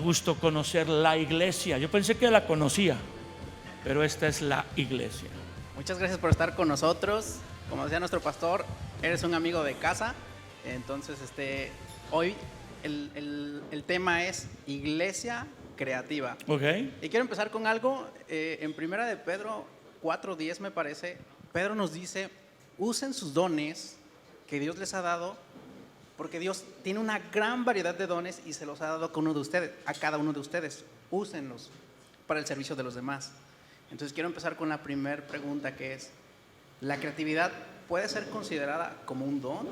gusto conocer la iglesia. Yo pensé que la conocía, pero esta es la iglesia. Muchas gracias por estar con nosotros. Como decía nuestro pastor, eres un amigo de casa. Entonces, hoy el tema es iglesia creativa. Okay. Y quiero empezar con algo. En primera de Pedro 4:10 me parece, Pedro nos dice: usen sus dones que Dios les ha dado, porque Dios tiene una gran variedad de dones y se los ha dado a cada uno de ustedes. Úsenlos para el servicio de los demás. Entonces quiero empezar con la primera pregunta, que es: ¿la creatividad puede ser considerada como un don?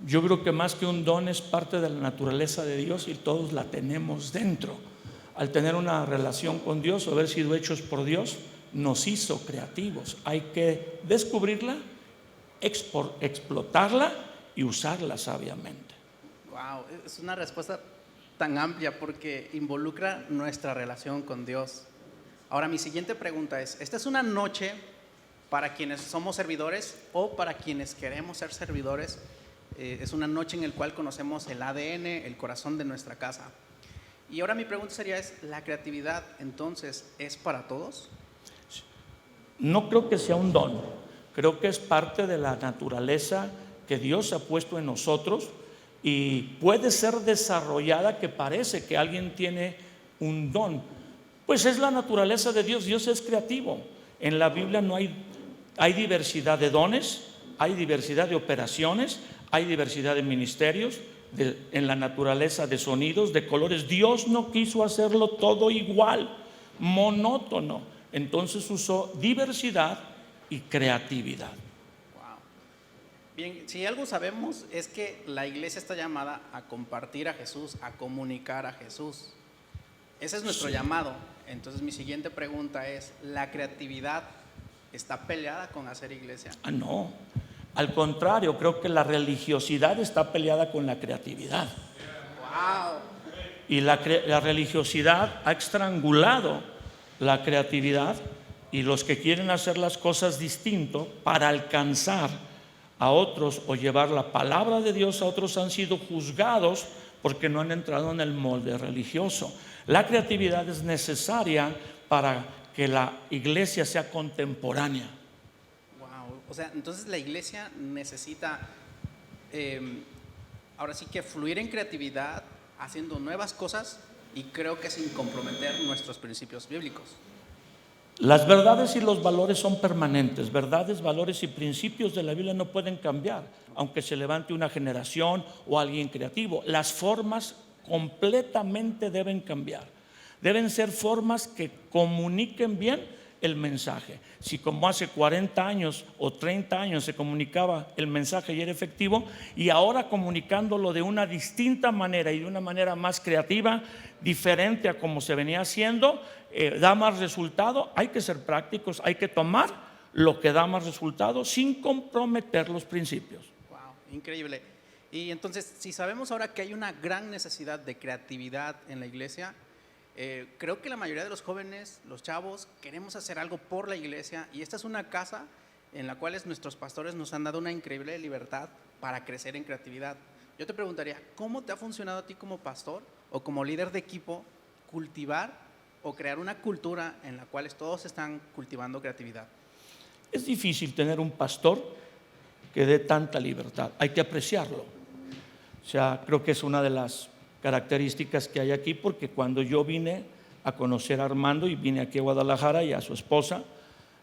Yo creo que más que un don es parte de la naturaleza de Dios y todos la tenemos dentro. Al tener una relación con Dios o haber sido hechos por Dios, nos hizo creativos. Hay que descubrirla, explotarla y usarla sabiamente. Wow, es una respuesta tan amplia porque involucra nuestra relación con Dios. Ahora, mi siguiente pregunta es: ¿esta es una noche para quienes somos servidores o para quienes queremos ser servidores? Es una noche en la cual conocemos el ADN, el corazón de nuestra casa. Y ahora mi pregunta sería: ¿la creatividad entonces es para todos? No creo que sea un don, creo que es parte de la naturaleza que Dios ha puesto en nosotros y puede ser desarrollada, que parece que alguien tiene un don. Pues es la naturaleza de Dios. Dios es creativo. En la Biblia hay diversidad de dones, hay diversidad de operaciones, hay diversidad de ministerios, en la naturaleza de sonidos, de colores. Dios no quiso hacerlo todo igual, monótono. Entonces usó diversidad y creatividad. Wow. Bien, si algo sabemos es que la iglesia está llamada a compartir a Jesús, a comunicar a Jesús. Ese es nuestro llamado. Entonces mi siguiente pregunta es: ¿la creatividad está peleada con hacer iglesia? No, al contrario, creo que la religiosidad está peleada con la creatividad. Wow. Y la religiosidad ha estrangulado la creatividad, y los que quieren hacer las cosas distinto para alcanzar a otros o llevar la palabra de Dios a otros han sido juzgados porque no han entrado en el molde religioso. La creatividad es necesaria para que la iglesia sea contemporánea. Wow. O sea, entonces la iglesia necesita ahora sí que fluir en creatividad, haciendo nuevas cosas, y creo que sin comprometer nuestros principios bíblicos. Las verdades y los valores son permanentes. Verdades, valores y principios de la Biblia no pueden cambiar, aunque se levante una generación o alguien creativo. Las formas completamente deben cambiar. Deben ser formas que comuniquen bien el mensaje. Si como hace 40 años o 30 años se comunicaba el mensaje y era efectivo, y ahora comunicándolo de una distinta manera y de una manera más creativa, diferente a como se venía haciendo, da más resultado. Hay que ser prácticos, hay que tomar lo que da más resultado sin comprometer los principios. Wow, increíble. Y entonces, si sabemos ahora que hay una gran necesidad de creatividad en la iglesia, creo que la mayoría de los jóvenes, los chavos, queremos hacer algo por la iglesia, y esta es una casa en la cual nuestros pastores nos han dado una increíble libertad para crecer en creatividad. Yo te preguntaría: ¿cómo te ha funcionado a ti como pastor o como líder de equipo cultivar o crear una cultura en la cual todos están cultivando creatividad? Es difícil tener un pastor que dé tanta libertad, hay que apreciarlo. O sea, creo que es una de las características que hay aquí, porque cuando yo vine a conocer a Armando y vine aquí a Guadalajara y a su esposa,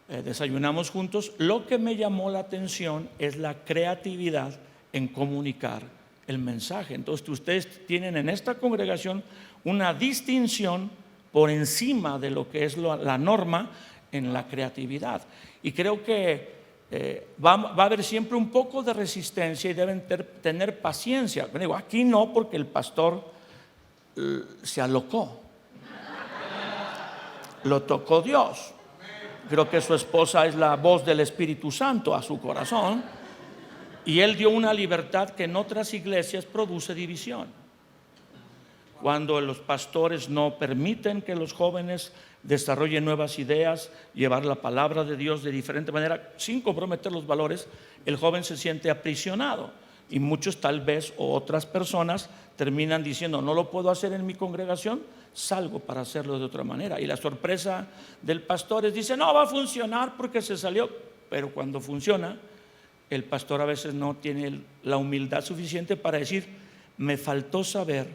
desayunamos juntos, lo que me llamó la atención es la creatividad en comunicar el mensaje. Entonces ustedes tienen en esta congregación una distinción por encima de lo que es la norma en la creatividad, y creo que va a haber siempre un poco de resistencia y deben tener paciencia. Digo, aquí no, porque el pastor se alocó, lo tocó Dios. Creo que su esposa es la voz del Espíritu Santo a su corazón, y él dio una libertad que en otras iglesias produce división. Cuando los pastores no permiten que los jóvenes desarrollen nuevas ideas, llevar la palabra de Dios de diferente manera sin comprometer los valores, el joven se siente aprisionado. Y muchos tal vez o otras personas terminan diciendo, no lo puedo hacer en mi congregación, salgo para hacerlo de otra manera. Y la sorpresa del pastor es, dice, no va a funcionar porque se salió. Pero cuando funciona, el pastor a veces no tiene la humildad suficiente para decir, me faltó saber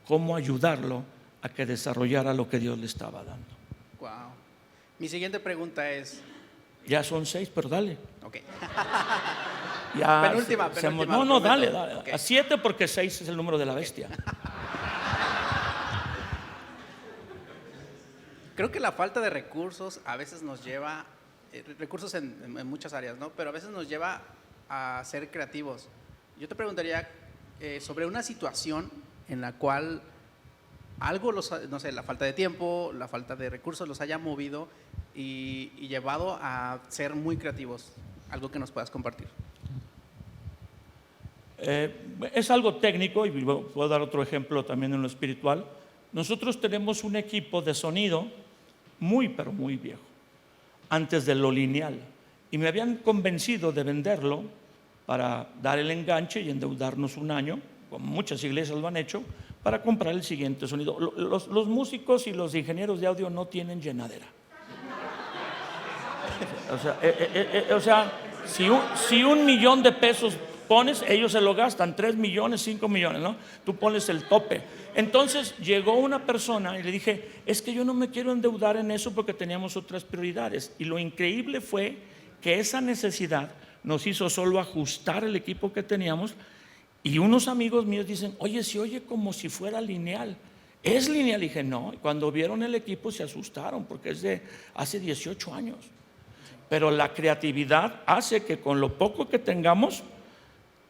cómo ayudarlo a que desarrollara lo que Dios le estaba dando. Wow. Mi siguiente pregunta es... Ya son 6, pero dale. Ok. Ya, penúltima. No, dale. Okay. A 7 porque 6 es el número de la bestia. Creo que la falta de recursos a veces nos lleva, recursos en muchas áreas, ¿no? Pero a veces nos lleva a ser creativos. Yo te preguntaría sobre una situación en la cual algo, no sé, la falta de tiempo, la falta de recursos los haya movido y llevado a ser muy creativos. Algo que nos puedas compartir. Es algo técnico y puedo dar otro ejemplo también en lo espiritual. Nosotros tenemos un equipo de sonido muy, pero muy viejo, antes de lo lineal, y me habían convencido de venderlo para dar el enganche y endeudarnos un año, como muchas iglesias lo han hecho, para comprar el siguiente sonido. Los músicos y los ingenieros de audio no tienen llenadera. O sea, si $1 millón pones, ellos se lo gastan, 3 millones, 5 millones, ¿no? Tú pones el tope. Entonces llegó una persona y le dije, es que yo no me quiero endeudar en eso porque teníamos otras prioridades. Y lo increíble fue que esa necesidad nos hizo solo ajustar el equipo que teníamos. Y unos amigos míos dicen, oye, se oye como si fuera lineal. ¿Es lineal? Y dije, no. Y cuando vieron el equipo se asustaron porque es de hace 18 años. Pero la creatividad hace que con lo poco que tengamos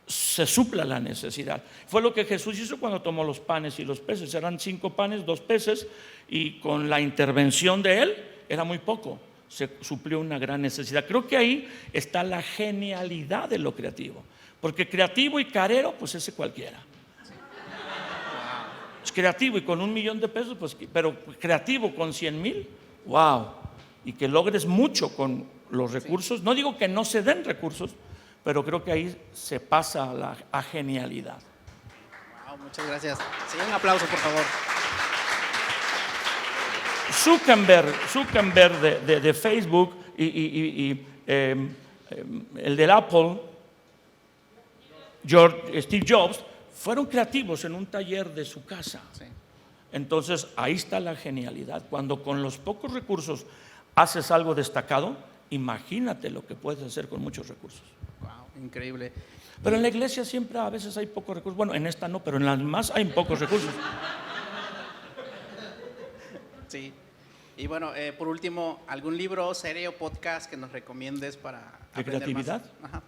se supla la necesidad. Fue lo que Jesús hizo cuando tomó los panes y los peces. Eran 5 panes, 2 peces, y con la intervención de Él era muy poco. Se suplió una gran necesidad. Creo que ahí está la genialidad de lo creativo. Porque creativo y carero, pues ese cualquiera. Es creativo y con $1 millón, pues, pero creativo con 100,000, wow. Y que logres mucho con los recursos. No digo que no se den recursos, pero creo que ahí se pasa a genialidad. Wow, muchas gracias. Sí, un aplauso, por favor. Zuckerberg de Facebook y el del Apple, Steve Jobs, fueron creativos en un taller de su casa. Sí. Entonces ahí está la genialidad. Cuando con los pocos recursos haces algo destacado, imagínate lo que puedes hacer con muchos recursos. Wow, increíble. Pero en la iglesia siempre a veces hay pocos recursos. Bueno, en esta no, pero en las demás hay pocos recursos. Sí. Y bueno, por último, ¿algún libro, serie o podcast que nos recomiendes para ¿De aprender creatividad? más? Ajá.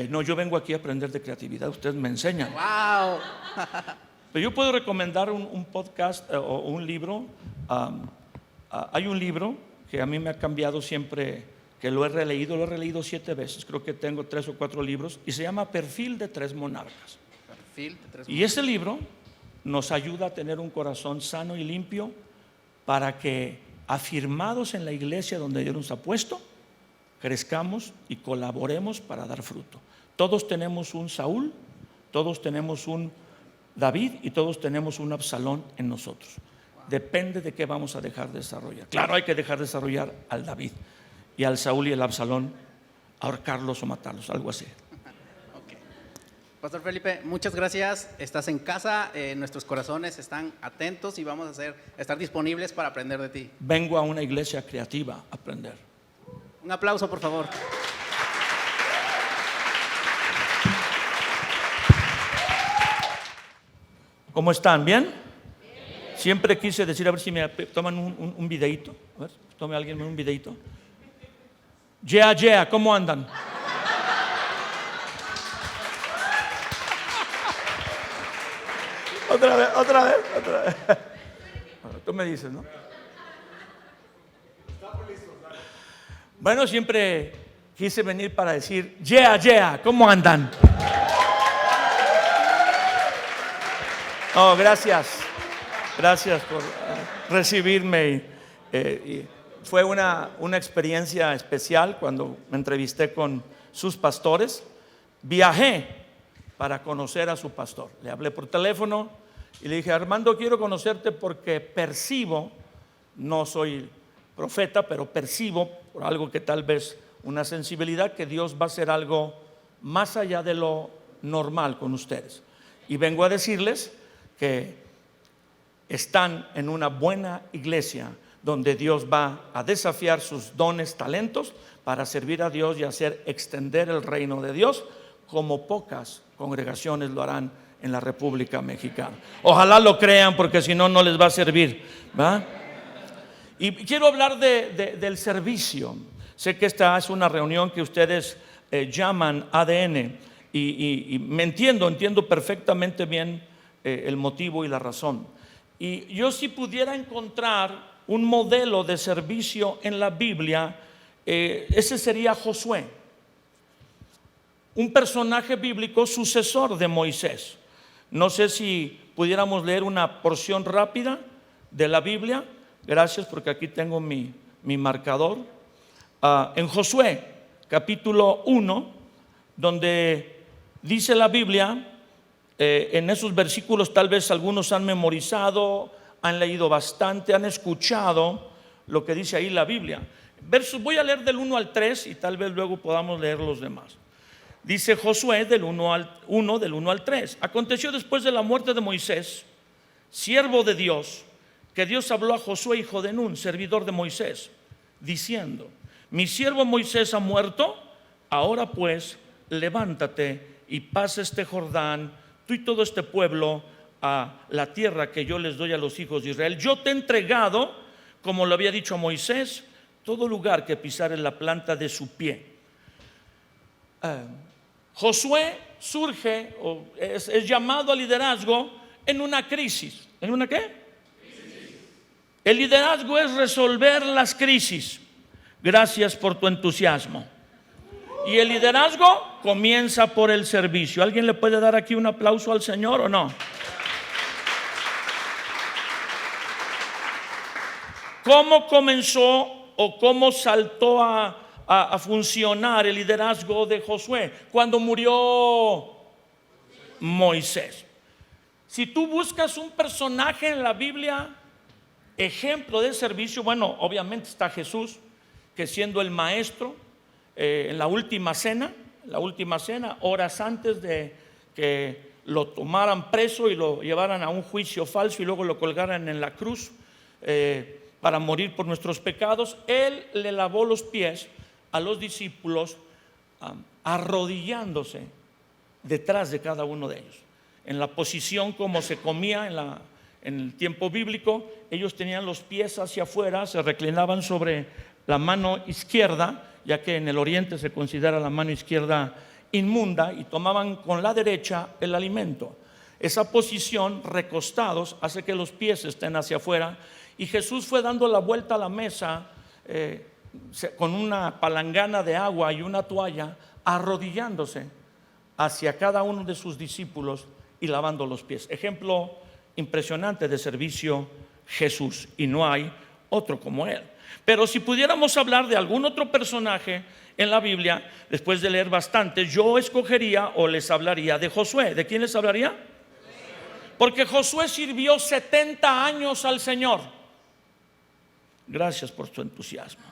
No, yo vengo aquí a aprender de creatividad. Ustedes me enseñan. ¡Wow! Pero yo puedo recomendar un podcast o un libro. Hay un libro que a mí me ha cambiado siempre que lo he releído 7 veces. Creo que tengo 3 o 4 libros y se llama Perfil de 3 monarcas. Perfil de 3 Y ese libro nos ayuda a tener un corazón sano y limpio para que, afirmados en la iglesia donde Dios nos ha puesto, crezcamos y colaboremos para dar fruto. Todos tenemos un Saúl, todos tenemos un David y todos tenemos un Absalón en nosotros. Depende de qué vamos a dejar de desarrollar. Claro, hay que dejar de desarrollar al David y al Saúl y el Absalón, ahorcarlos o matarlos, algo así. Okay. Pastor Felipe, muchas gracias. Estás en casa, nuestros corazones están atentos y vamos a estar disponibles para aprender de ti. Vengo a una iglesia creativa a aprender. Un aplauso, por favor. ¿Cómo están? ¿Bien? Siempre quise decir, a ver si me toman un videíto. A ver, tome alguien un videíto. Yeah, ¿cómo andan? Otra vez. Bueno, tú me dices, ¿no? Bueno, siempre quise venir para decir, yeah, ¿cómo andan? Oh, gracias por recibirme. Y fue una experiencia especial cuando me entrevisté con sus pastores viajé para conocer a su pastor. Le hablé por teléfono y le dije: Armando, quiero conocerte porque percibo, no soy profeta, pero percibo por algo que tal vez una sensibilidad, que Dios va a hacer algo más allá de lo normal con ustedes. Y vengo a decirles que están en una buena iglesia donde Dios va a desafiar sus dones, talentos para servir a Dios y hacer extender el reino de Dios como pocas congregaciones lo harán en la República Mexicana. Ojalá lo crean, porque si no, no les va a servir, ¿va? Y quiero hablar del servicio. Sé que esta es una reunión que ustedes llaman ADN y me entiendo perfectamente bien el motivo y la razón. Y yo, si pudiera encontrar un modelo de servicio en la Biblia, ese sería Josué, un personaje bíblico sucesor de Moisés. No sé si pudiéramos leer una porción rápida de la Biblia. Gracias, porque aquí tengo mi marcador. En Josué capítulo 1, donde dice la Biblia, en esos versículos tal vez algunos han memorizado, han leído bastante, han escuchado lo que dice ahí la Biblia. Voy a leer del 1 al 3 y tal vez luego podamos leer los demás. Dice Josué del 1 al 3. Aconteció después de la muerte de Moisés, siervo de Dios, que Dios habló a Josué, hijo de Nun, servidor de Moisés, diciendo: mi siervo Moisés ha muerto, ahora pues levántate y pasa este Jordán, tú y todo este pueblo, a la tierra que yo les doy a los hijos de Israel. Yo te he entregado, como lo había dicho a Moisés, todo lugar que pisare la planta de su pie. Josué surge, o es llamado al liderazgo en una crisis. ¿En una qué? Crisis. El liderazgo es resolver las crisis. Gracias por tu entusiasmo. Y el liderazgo comienza por el servicio. ¿Alguien le puede dar aquí un aplauso al Señor o no? ¿Cómo comenzó o cómo saltó a funcionar el liderazgo de Josué? Cuando murió Moisés. Si tú buscas un personaje en la Biblia, ejemplo de servicio, bueno, obviamente está Jesús, que siendo el maestro, en la última cena, horas antes de que lo tomaran preso y lo llevaran a un juicio falso y luego lo colgaran en la cruz para morir por nuestros pecados, él le lavó los pies a los discípulos, arrodillándose detrás de cada uno de ellos. En la posición como se comía en el tiempo bíblico, ellos tenían los pies hacia afuera, se reclinaban sobre la mano izquierda, ya que en el oriente se considera la mano izquierda inmunda, y tomaban con la derecha el alimento. Esa posición, recostados, hace que los pies estén hacia afuera, y Jesús fue dando la vuelta a la mesa con una palangana de agua y una toalla, arrodillándose hacia cada uno de sus discípulos y lavando los pies. Ejemplo impresionante de servicio, Jesús, y no hay otro como él. Pero si pudiéramos hablar de algún otro personaje en la Biblia, después de leer bastante, yo escogería o les hablaría de Josué. ¿De quién les hablaría? Porque Josué sirvió 70 años al Señor. Gracias por su entusiasmo.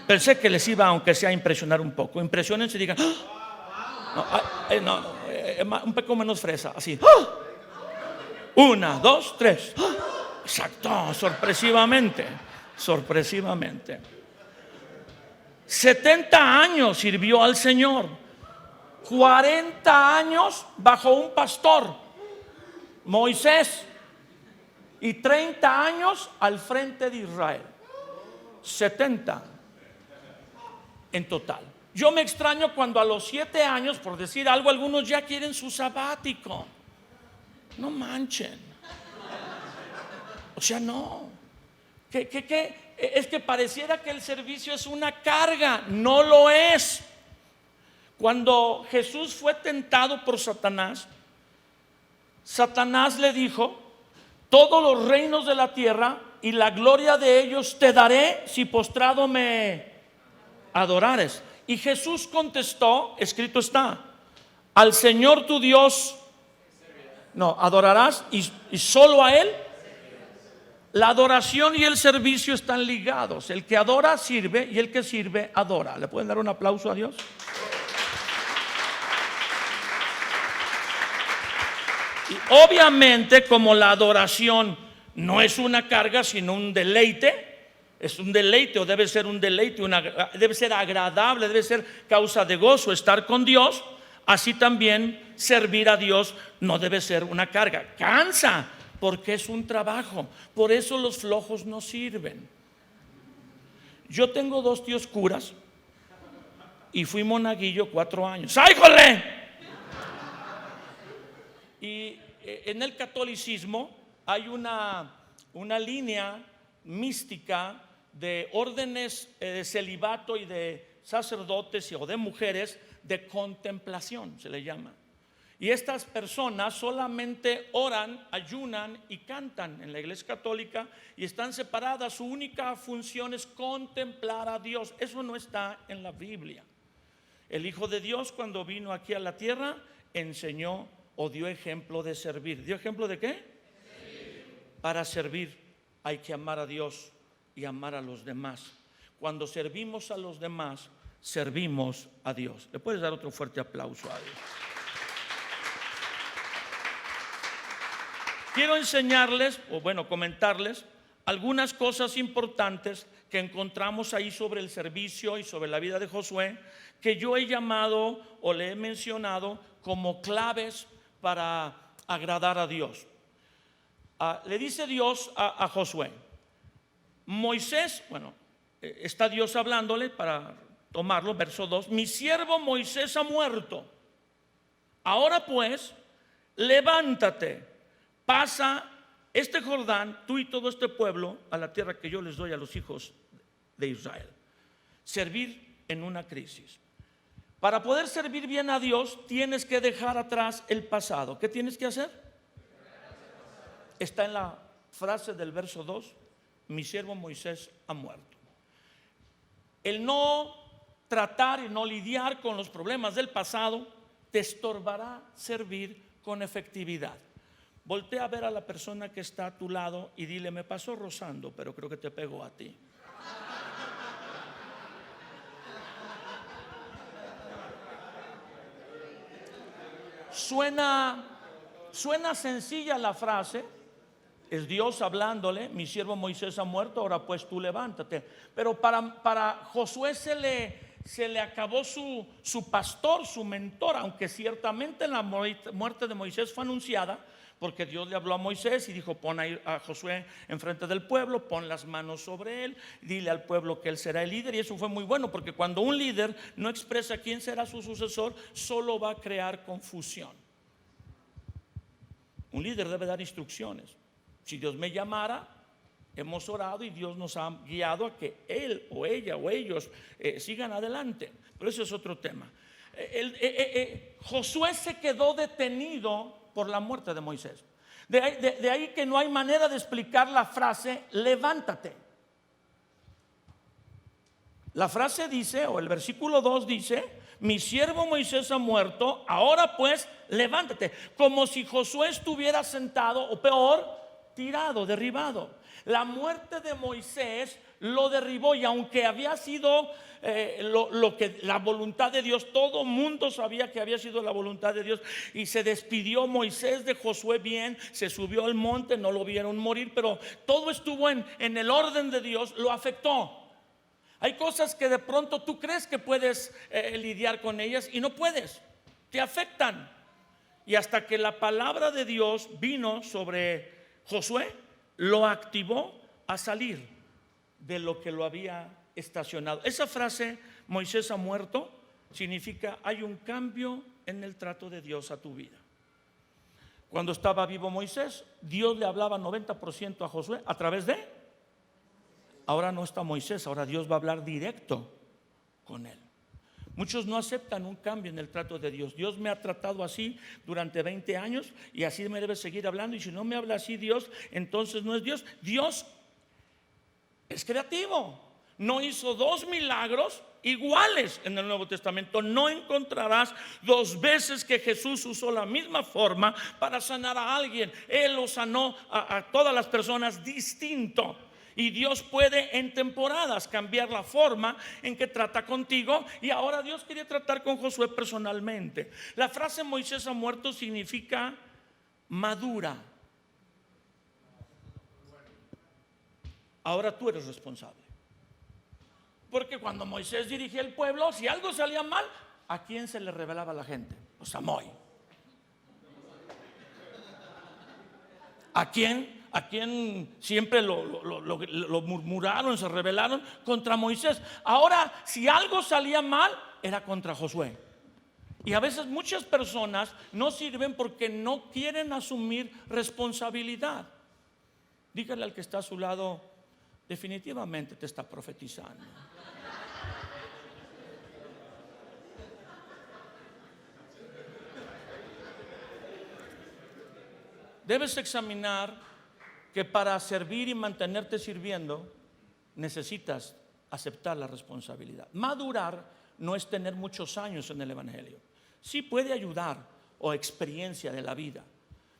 Pensé que les iba, aunque sea, a impresionar un poco. Impresionense y digan: un poco menos fresa, así. 1, 2, 3. Exacto, sorpresivamente. 70 años sirvió al Señor. 40 años bajo un pastor, Moisés, y 30 años al frente de Israel. 70 en total. Yo me extraño cuando a los 7 años, por decir algo, algunos ya quieren su sabático. No manchen. O sea, no. Es que pareciera que el servicio es una carga. No lo es. Cuando Jesús fue tentado por Satanás, Satanás le dijo: todos los reinos de la tierra y la gloria de ellos te daré si postrado me adorares. Y Jesús contestó, escrito está: Al Señor tu Dios, no, adorarás y solo a Él. La adoración y el servicio están ligados. El que adora sirve y el que sirve adora. ¿Le pueden dar un aplauso a Dios? Y obviamente, como la adoración no es una carga sino un deleite, es un deleite o debe ser un deleite, debe ser agradable, debe ser causa de gozo estar con Dios. Así también servir a Dios no debe ser una carga. Cansa, porque es un trabajo. Por eso los flojos no sirven. Yo tengo 2 tíos curas y fui monaguillo 4 años. ¡Ay, jole! Y en el catolicismo hay una línea mística de órdenes de celibato y de sacerdotes o de mujeres de contemplación, se le llama. Y estas personas solamente oran, ayunan y cantan en la iglesia católica y están separadas. Su única función es contemplar a Dios. Eso no está en la Biblia. El Hijo de Dios, cuando vino aquí a la tierra, enseñó o dio ejemplo de servir. ¿Dio ejemplo de qué? Servir. Para servir hay que amar a Dios y amar a los demás. Cuando servimos a los demás, servimos a Dios. ¿Le puedes dar otro fuerte aplauso a Dios? Quiero enseñarles, o bueno, comentarles algunas cosas importantes que encontramos ahí sobre el servicio y sobre la vida de Josué, que yo he llamado o le he mencionado como claves para agradar a Dios. Le dice Dios a Josué, Moisés, bueno, está Dios hablándole para tomarlo, verso 2, mi siervo Moisés ha muerto. Ahora pues, levántate, pasa este Jordán, tú y todo este pueblo, a la tierra que yo les doy a los hijos de Israel. Servir en una crisis. Para poder servir bien a Dios, tienes que dejar atrás el pasado. ¿Qué tienes que hacer? Está en la frase del verso 2, mi siervo Moisés ha muerto. El no tratar y no lidiar con los problemas del pasado te estorbará servir con efectividad. Voltea a ver a la persona que está a tu lado y dile, me pasó rozando, pero creo que te pegó a ti. Suena sencilla la frase, es Dios hablándole, mi siervo Moisés ha muerto, ahora pues tú levántate. Pero para Josué se le acabó su pastor, su mentor, aunque ciertamente la muerte de Moisés fue anunciada, porque Dios le habló a Moisés y dijo, pon a Josué enfrente del pueblo, pon las manos sobre él, dile al pueblo que él será el líder. Y eso fue muy bueno, porque cuando un líder no expresa quién será su sucesor, solo va a crear confusión. Un líder debe dar instrucciones. Si Dios me llamara, hemos orado y Dios nos ha guiado a que él o ella o ellos sigan adelante. Pero eso es otro tema. Josué se quedó detenido por la muerte de Moisés. De ahí que no hay manera de explicar la frase levántate. La frase dice, o el versículo 2 dice, mi siervo Moisés ha muerto, ahora pues levántate. Como si Josué estuviera sentado, o peor, tirado, derribado. La muerte de Moisés lo derribó, y aunque había sido la voluntad de Dios, todo mundo sabía que había sido la voluntad de Dios, y se despidió Moisés de Josué bien, se subió al monte, no lo vieron morir, pero todo estuvo en el orden de Dios, lo afectó. Hay cosas que de pronto tú crees que puedes lidiar con ellas y no puedes, te afectan. Y hasta que la palabra de Dios vino sobre Josué, lo activó a salir de lo que lo había estacionado. Esa frase, Moisés ha muerto, significa hay un cambio en el trato de Dios a tu vida. Cuando estaba vivo Moisés, Dios le hablaba 90% a Josué a través de. Ahora no está Moisés, ahora Dios va a hablar directo con él. Muchos no aceptan un cambio en el trato de Dios. Dios me ha tratado así durante 20 años y así me debe seguir hablando. Y si no me habla así Dios, entonces no es Dios. Dios es creativo. no hizo dos milagros iguales en el Nuevo Testamento. No encontrarás dos veces que Jesús usó la misma forma para sanar a alguien. Él lo sanó a todas las personas distinto. Y Dios puede en temporadas cambiar la forma en que trata contigo. Y ahora Dios quería tratar con Josué personalmente. La frase Moisés ha muerto significa madura. Ahora tú eres responsable. Porque cuando Moisés dirigía el pueblo, si algo salía mal, ¿a quién se le revelaba a la gente? Pues a Moy. ¿A quién siempre lo murmuraron, se rebelaron? Contra Moisés. Ahora, si algo salía mal, era contra Josué. Y a veces muchas personas no sirven porque no quieren asumir responsabilidad. Dígale al que está a su lado: definitivamente te está profetizando. Debes examinar que para servir y mantenerte sirviendo necesitas aceptar la responsabilidad. Madurar no es tener muchos años en el evangelio. Sí puede ayudar, o experiencia de la vida,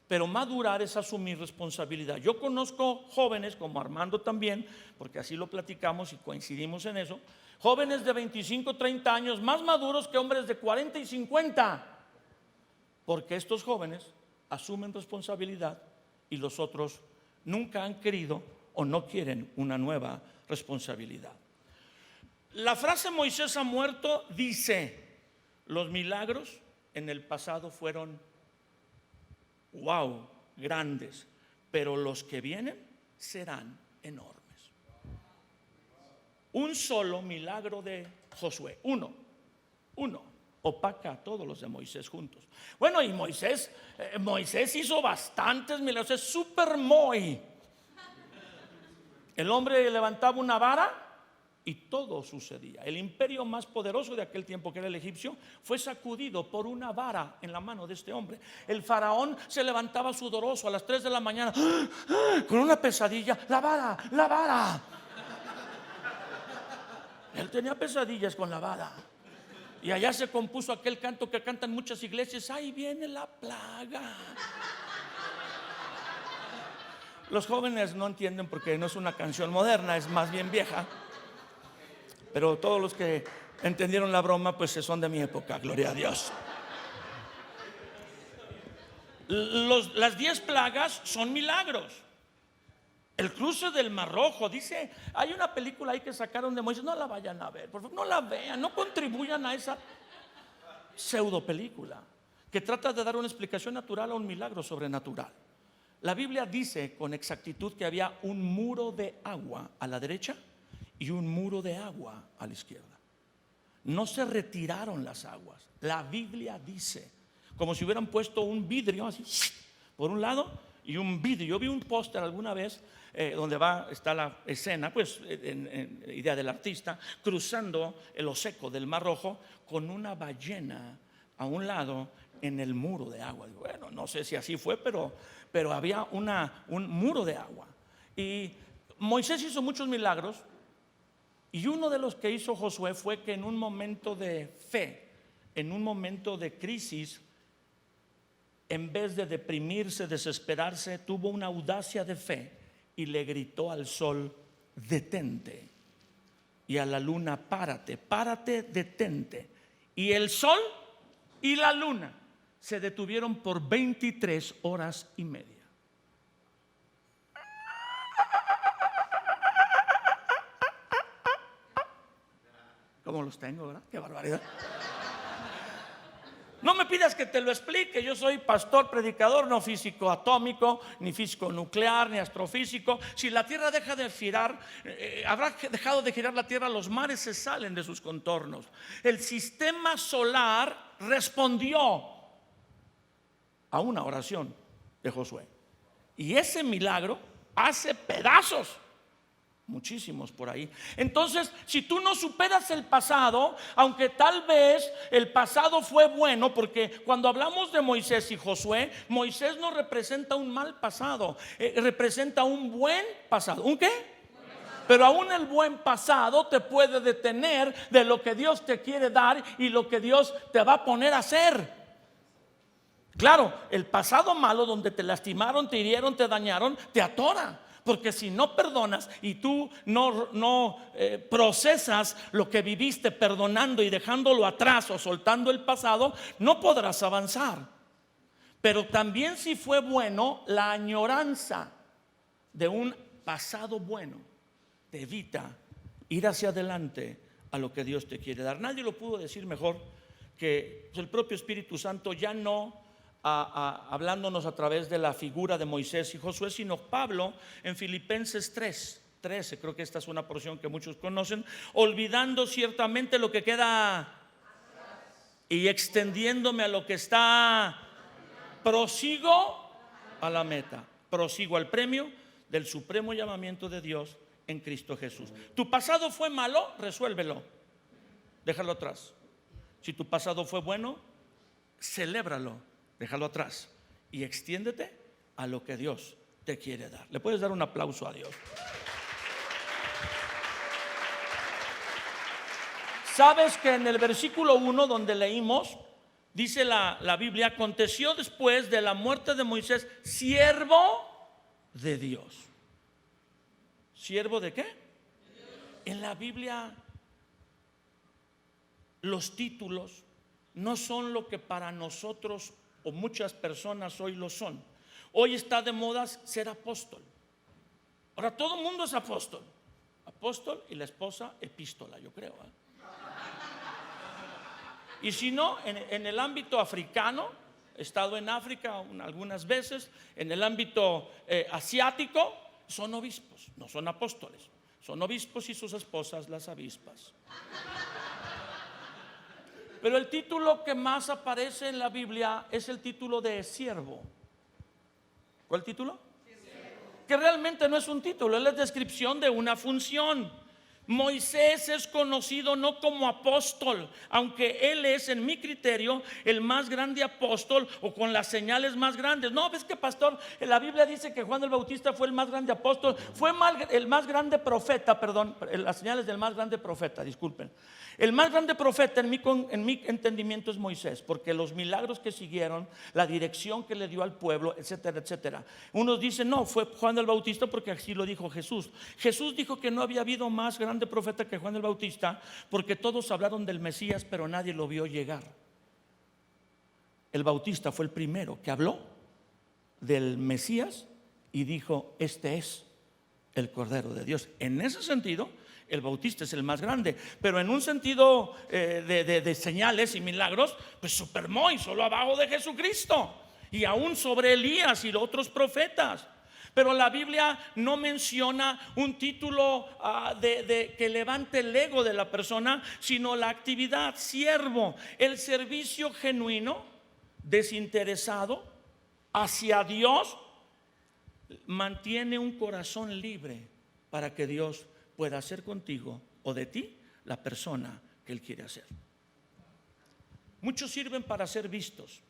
pero madurar es asumir responsabilidad. Yo conozco jóvenes como Armando también, porque así lo platicamos y coincidimos en eso, jóvenes de 25, 30 años más maduros que hombres de 40 y 50, porque estos jóvenes asumen responsabilidad y los otros nunca han querido o no quieren una nueva responsabilidad. La frase Moisés ha muerto dice: los milagros en el pasado fueron grandes, pero los que vienen serán enormes. Un solo milagro de Josué, uno, opaca a todos los de Moisés juntos. Bueno, y Moisés hizo bastantes milagros, es super Moy. El hombre levantaba una vara y todo sucedía. El imperio más poderoso de aquel tiempo, que era el egipcio, fue sacudido por una vara en la mano de este hombre. El faraón se levantaba sudoroso a las 3 de la mañana con una pesadilla: la vara. Él tenía pesadillas con la vara. Y allá se compuso aquel canto que cantan muchas iglesias: ahí viene la plaga. Los jóvenes no entienden porque no es una canción moderna, es más bien vieja. Pero todos los que entendieron la broma, pues son de mi época, gloria a Dios. Las 10 plagas son milagros. El cruce del Mar Rojo, dice, hay una película ahí que sacaron de Moisés, no la vayan a ver, por favor, no la vean, no contribuyan a esa pseudo película que trata de dar una explicación natural a un milagro sobrenatural. La Biblia dice con exactitud que había un muro de agua a la derecha y un muro de agua a la izquierda. No se retiraron las aguas. La Biblia dice, como si hubieran puesto un vidrio así por un lado y un vidrio. Yo vi un póster alguna vez donde está la escena, pues en idea del artista, cruzando el océano del Mar Rojo con una ballena a un lado en el muro de agua. Bueno, no sé si así fue, pero había un muro de agua. Y Moisés hizo muchos milagros, y uno de los que hizo Josué fue que en un momento de fe, en un momento de crisis, en vez de deprimirse, desesperarse, tuvo una audacia de fe y le gritó al sol: detente, y a la luna: párate, detente. Y el sol y la luna se detuvieron por 23 horas y media. ¿Cómo los tengo, verdad? Qué barbaridad. No me pidas que te lo explique. Yo soy pastor, predicador, no físico atómico, ni físico nuclear, ni astrofísico. Si la Tierra deja de girar, habrá dejado de girar la Tierra, los mares se salen de sus contornos. El sistema solar respondió a una oración de Josué. Y ese milagro hace pedazos muchísimos por ahí. Entonces, si tú no superas el pasado, aunque tal vez el pasado fue bueno, porque cuando hablamos de Moisés y Josué, Moisés no representa un mal pasado, representa un buen pasado. ¿Un qué? Pero aún el buen pasado te puede detener de lo que Dios te quiere dar y lo que Dios te va a poner a hacer. Claro, el pasado malo donde te lastimaron, te hirieron, te dañaron, te atora. Porque si no perdonas y tú no procesas lo que viviste perdonando y dejándolo atrás o soltando el pasado, no podrás avanzar. Pero también si fue bueno, la añoranza de un pasado bueno te evita ir hacia adelante a lo que Dios te quiere dar. Nadie lo pudo decir mejor que el propio Espíritu Santo, ya no hablándonos a través de la figura de Moisés y Josué, sino Pablo en Filipenses 3:13. Creo que esta es una porción que muchos conocen. Olvidando ciertamente lo que queda y extendiéndome a lo que está, prosigo a la meta, prosigo al premio del supremo llamamiento de Dios en Cristo Jesús. Tu pasado fue malo, resuélvelo, déjalo atrás. Si tu pasado fue bueno, celébralo, déjalo atrás y extiéndete a lo que Dios te quiere dar. Le puedes dar un aplauso a Dios. Sabes que en el versículo 1 donde leímos, dice la Biblia: aconteció después de la muerte de Moisés, siervo de Dios. ¿Siervo de qué? En la Biblia los títulos no son lo que para nosotros o muchas personas hoy lo son. Hoy está de moda ser apóstol. Ahora todo el mundo es apóstol. Apóstol y la esposa epístola, yo creo. Y si no, en el ámbito africano, he estado en África algunas veces, en el ámbito asiático, son obispos, no son apóstoles, son obispos y sus esposas las avispas. Pero el título que más aparece en la Biblia es el título de siervo. ¿Cuál título? Que realmente no es un título, es la descripción de una función. Moisés es conocido no como apóstol, aunque él es, en mi criterio, el más grande apóstol o con las señales más grandes. No, ves que, pastor, la Biblia dice que Juan el Bautista fue el más grande apóstol, fue el más grande profeta, perdón, las señales del más grande profeta, disculpen. El más grande profeta en mi entendimiento es Moisés, porque los milagros que siguieron, la dirección que le dio al pueblo, etcétera, etcétera. Unos dicen no, fue Juan el Bautista porque así lo dijo Jesús. Jesús dijo que no había habido más grande profeta que Juan el Bautista, porque todos hablaron del Mesías, pero nadie lo vio llegar. El Bautista fue el primero que habló del Mesías y dijo: este es el Cordero de Dios. En ese sentido, el Bautista es el más grande, pero en un sentido de señales y milagros, pues supermó y solo abajo de Jesucristo y aún sobre Elías y los otros profetas. Pero la Biblia no menciona un título que levante el ego de la persona, sino la actividad, siervo, el servicio genuino, desinteresado hacia Dios, mantiene un corazón libre para que Dios pueda hacer contigo o de ti la persona que Él quiere hacer. Muchos sirven para ser vistos,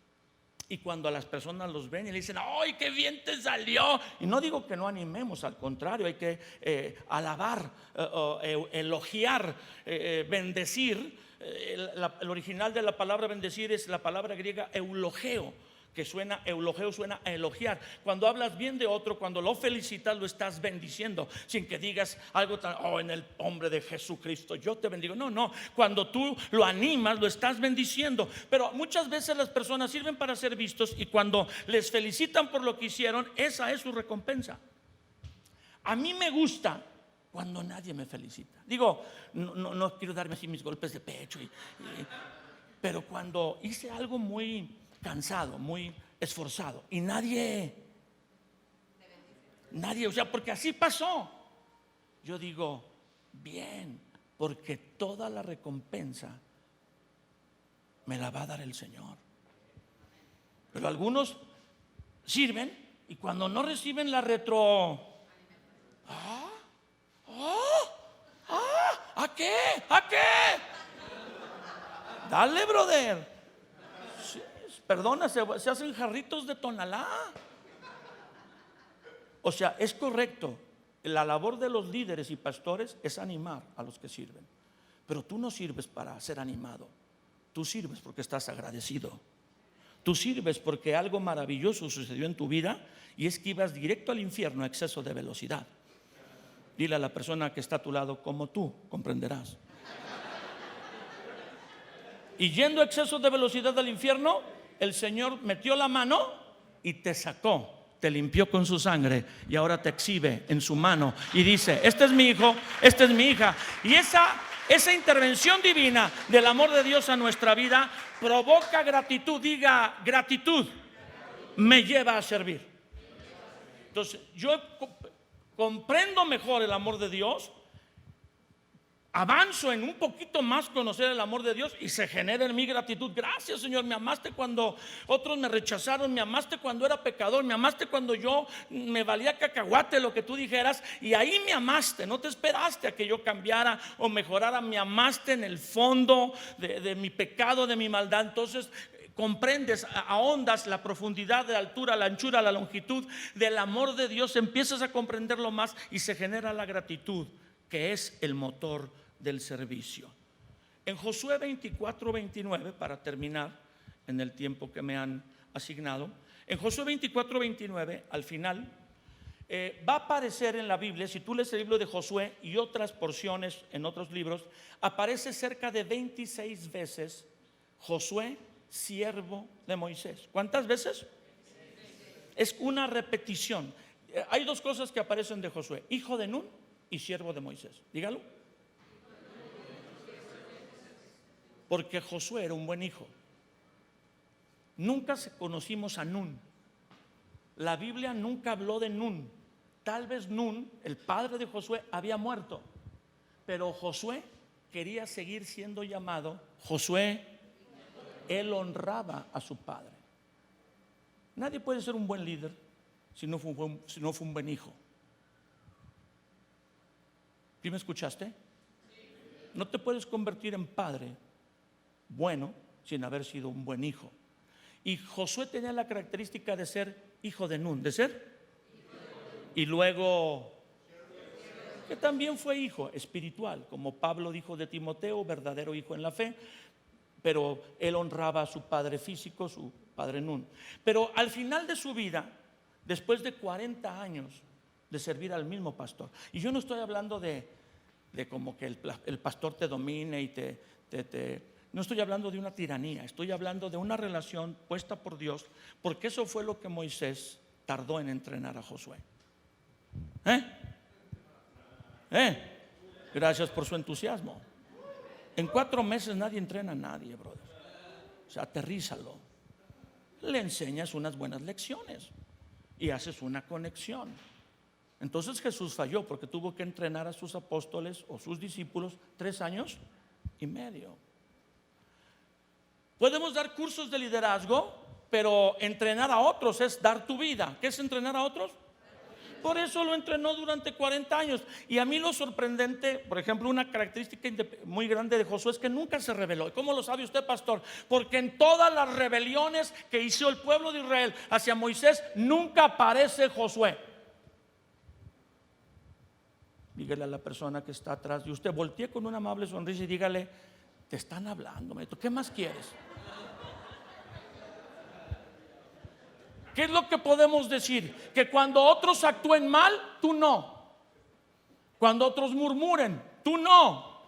y cuando a las personas los ven y le dicen: ¡ay, qué bien te salió! Y no digo que no animemos, al contrario, hay que alabar, elogiar, bendecir. El original de la palabra bendecir es la palabra griega eulogeo, que suena, eulogeo suena a elogiar. Cuando hablas bien de otro, cuando lo felicitas, lo estás bendiciendo, sin que digas algo tan: oh, en el nombre de Jesucristo yo te bendigo. No, cuando tú lo animas, lo estás bendiciendo. Pero muchas veces las personas sirven para ser vistos, y cuando les felicitan por lo que hicieron, esa es su recompensa. A mí me gusta cuando nadie me felicita. Digo, no quiero darme así mis golpes de pecho pero cuando hice algo muy cansado, muy esforzado, y nadie, o sea, porque así pasó, yo digo: bien, porque toda la recompensa me la va a dar el Señor. Pero algunos sirven y cuando no reciben la ¿a qué? Dale, brother. Perdona, se hacen jarritos de Tonalá. O sea, es correcto La labor de los líderes y pastores es animar a los que sirven. Pero tú no sirves para ser animado. Tú sirves porque estás agradecido. Tú sirves porque algo maravilloso sucedió en tu vida y es que ibas directo al infierno a exceso de velocidad. Dile a la persona que está a tu lado, como tú comprenderás. Y yendo a exceso de velocidad al infierno, el Señor metió la mano y te sacó, te limpió con su sangre y ahora te exhibe en su mano y dice: este es mi hijo, esta es mi hija. Y esa intervención divina del amor de Dios a nuestra vida provoca gratitud. Diga gratitud, me lleva a servir. Entonces yo comprendo mejor el amor de Dios, avanzo en un poquito más conocer el amor de Dios y se genera en mí gratitud. Gracias, Señor, me amaste cuando otros me rechazaron, me amaste cuando era pecador, me amaste cuando yo me valía cacahuate lo que tú dijeras, y ahí me amaste, no te esperaste a que yo cambiara o mejorara, me amaste en el fondo de mi pecado, de mi maldad. Entonces comprendes, ahondas la profundidad, la altura, la anchura, la longitud del amor de Dios, empiezas a comprenderlo más y se genera la gratitud, que es el motor del servicio. En Josué 24:29, para terminar en el tiempo que me han asignado, en Josué 24:29, al final va a aparecer en la Biblia, si tú lees el libro de Josué y otras porciones en otros libros, aparece cerca de 26 veces Josué, siervo de Moisés. ¿Cuántas veces? Es una repetición. Hay dos cosas que aparecen de Josué: hijo de Nun y siervo de Moisés. Dígalo. Porque Josué era un buen hijo. Nunca conocimos a Nun. La Biblia nunca habló de Nun. Tal vez Nun, el padre de Josué, había muerto, pero Josué quería seguir siendo llamado Josué. Él honraba a su padre. Nadie puede ser un buen líder si no fue un buen hijo. ¿Sí me escuchaste? No te puedes convertir en padre bueno sin haber sido un buen hijo. Y Josué tenía la característica de ser hijo de Nun, de ser, y luego que también fue hijo espiritual, como Pablo dijo de Timoteo, verdadero hijo en la fe, pero él honraba a su padre físico, su padre Nun. Pero al final de su vida, después de 40 años de servir al mismo pastor, y yo no estoy hablando de como que el pastor te domine y no estoy hablando de una tiranía, estoy hablando de una relación puesta por Dios, porque eso fue lo que Moisés tardó en entrenar a Josué. Gracias por su entusiasmo. En 4 meses nadie entrena a nadie, brother. O sea, aterrízalo. Le enseñas unas buenas lecciones y haces una conexión. Entonces Jesús falló porque tuvo que entrenar a sus apóstoles o sus discípulos 3 años y medio. Podemos dar cursos de liderazgo, pero entrenar a otros es dar tu vida. ¿Qué es entrenar a otros? Por eso lo entrenó durante 40 años. Y a mí lo sorprendente, por ejemplo, una característica muy grande de Josué es que nunca se rebeló. ¿Y cómo lo sabe usted, pastor? Porque en todas las rebeliones que hizo el pueblo de Israel hacia Moisés, nunca aparece Josué. Dígale a la persona que está atrás de usted, voltee con una amable sonrisa y dígale: te están hablando, maestro, ¿qué más quieres? ¿Qué es lo que podemos decir? Que cuando otros actúen mal, tú no. Cuando otros murmuren, tú no.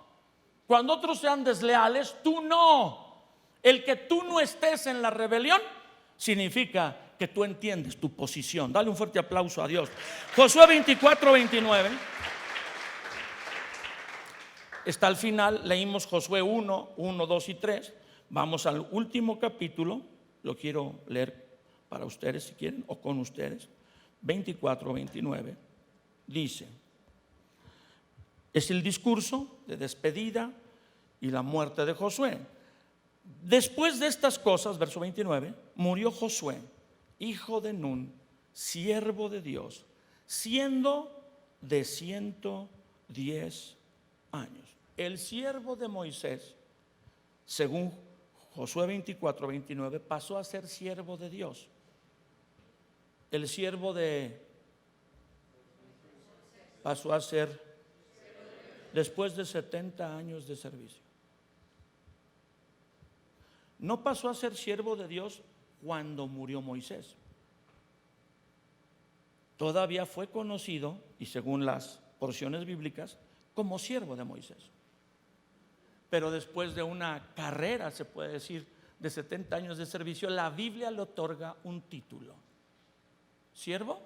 Cuando otros sean desleales, tú no. El que tú no estés en la rebelión significa que tú entiendes tu posición. Dale un fuerte aplauso a Dios. Josué 24:29. Está al final, leímos Josué 1, 2 y 3. Vamos al último capítulo. Lo quiero leer para ustedes si quieren, o con ustedes. 24:29 dice: es el discurso de despedida y la muerte de Josué. Después de estas cosas, verso 29, murió Josué, hijo de Nun, siervo de Dios, siendo de 110 años. El siervo de Moisés, según Josué 24:29, pasó a ser siervo de Dios. El siervo de pasó a ser después de 70 años de servicio. No pasó a ser siervo de Dios cuando murió Moisés. Todavía fue conocido, y según las porciones bíblicas, como siervo de Moisés. Pero después de una carrera, se puede decir, de 70 años de servicio, la Biblia le otorga un título: siervo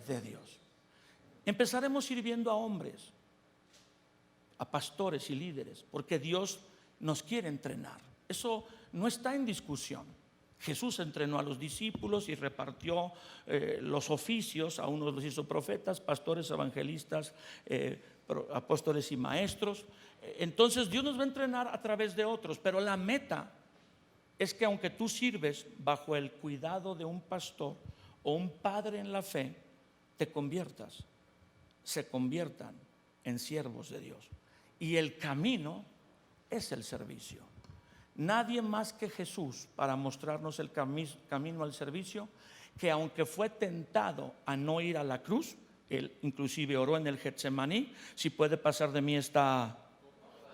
de Dios. Empezaremos sirviendo a hombres, a pastores y líderes, porque Dios nos quiere entrenar. Eso no está en discusión. Jesús entrenó a los discípulos y repartió los oficios. A unos los hizo profetas, pastores, evangelistas, apóstoles y maestros. Entonces Dios nos va a entrenar a través de otros, pero la meta es que aunque tú sirves bajo el cuidado de un pastor o un padre en la fe, se conviertan en siervos de Dios. Y el camino es el servicio. Nadie más que Jesús para mostrarnos el camino al servicio, que aunque fue tentado a no ir a la cruz, él inclusive oró en el Getsemaní: si puede pasar de mí esta,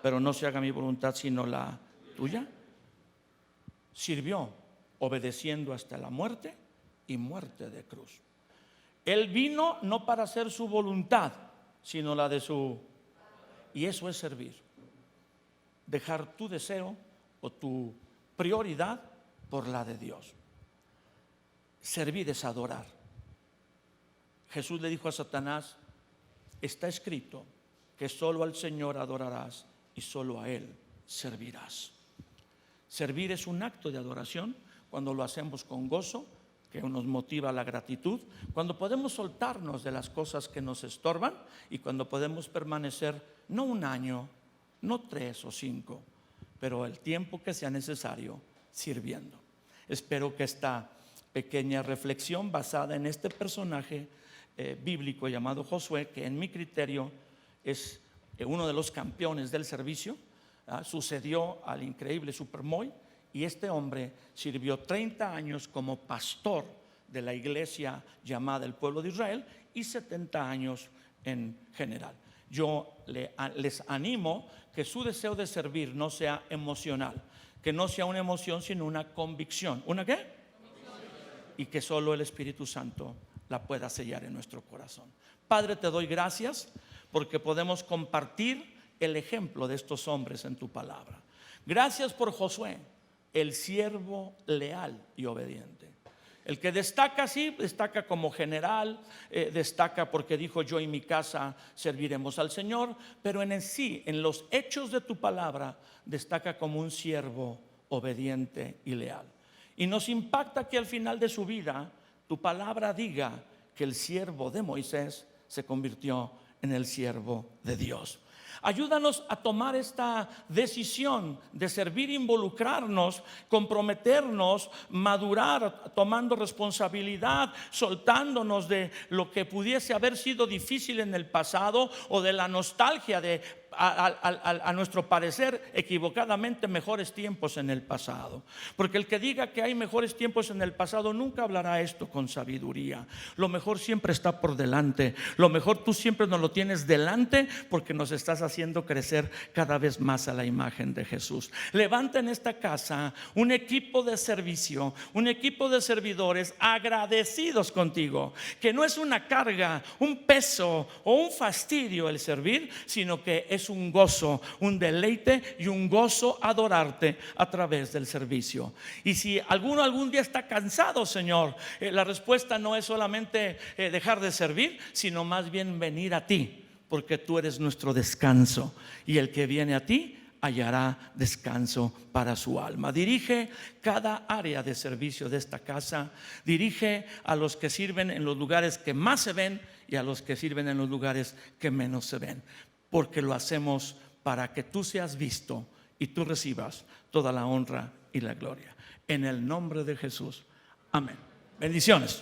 pero no se haga mi voluntad sino la tuya. Sirvió obedeciendo hasta la muerte, y muerte de cruz. Él vino no para hacer su voluntad, sino la de su. Y eso es servir. Dejar tu deseo o tu prioridad por la de Dios. Servir es adorar. Jesús le dijo a Satanás: está escrito que solo al Señor adorarás y solo a Él servirás. Servir es un acto de adoración cuando lo hacemos con gozo, que nos motiva la gratitud, cuando podemos soltarnos de las cosas que nos estorban y cuando podemos permanecer no un año, no 3 o 5, pero el tiempo que sea necesario sirviendo. Espero que esta pequeña reflexión basada en este personaje bíblico llamado Josué, que en mi criterio es uno de los campeones del servicio, sucedió al increíble Supermoy, y este hombre sirvió 30 años como pastor de la iglesia llamada el pueblo de Israel y 70 años en general. Yo les animo que su deseo de servir no sea emocional, que no sea una emoción sino una convicción. ¿Una qué? Y que solo el Espíritu Santo la pueda sellar en nuestro corazón. Padre, te doy gracias porque podemos compartir el ejemplo de estos hombres en tu palabra. Gracias por Josué, el siervo leal y obediente. El que destaca, sí, destaca como general, destaca porque dijo: yo y mi casa serviremos al Señor. Pero en sí, en los hechos de tu palabra, destaca como un siervo obediente y leal. Y nos impacta que al final de su vida tu palabra diga que el siervo de Moisés se convirtió en el siervo de Dios. Ayúdanos a tomar esta decisión de servir, involucrarnos, comprometernos, madurar, tomando responsabilidad, soltándonos de lo que pudiese haber sido difícil en el pasado o de la nostalgia de a nuestro parecer equivocadamente mejores tiempos en el pasado. Porque el que diga que hay mejores tiempos en el pasado nunca hablará esto con sabiduría. Lo mejor siempre está por delante. Lo mejor tú siempre nos lo tienes delante, porque nos estás haciendo crecer cada vez más a la imagen de Jesús. Levanta en esta casa un equipo de servicio, un equipo de servidores agradecidos contigo, que no es una carga, un peso o un fastidio el servir, sino que es un gozo, un deleite y un gozo adorarte a través del servicio. Y si alguno algún día está cansado, Señor, la respuesta no es solamente dejar de servir, sino más bien venir a ti, porque tú eres nuestro descanso, y el que viene a ti hallará descanso para su alma. Dirige cada área de servicio de esta casa. Dirige a los que sirven en los lugares que más se ven y a los que sirven en los lugares que menos se ven, porque lo hacemos para que tú seas visto y tú recibas toda la honra y la gloria. En el nombre de Jesús. Amén. Bendiciones.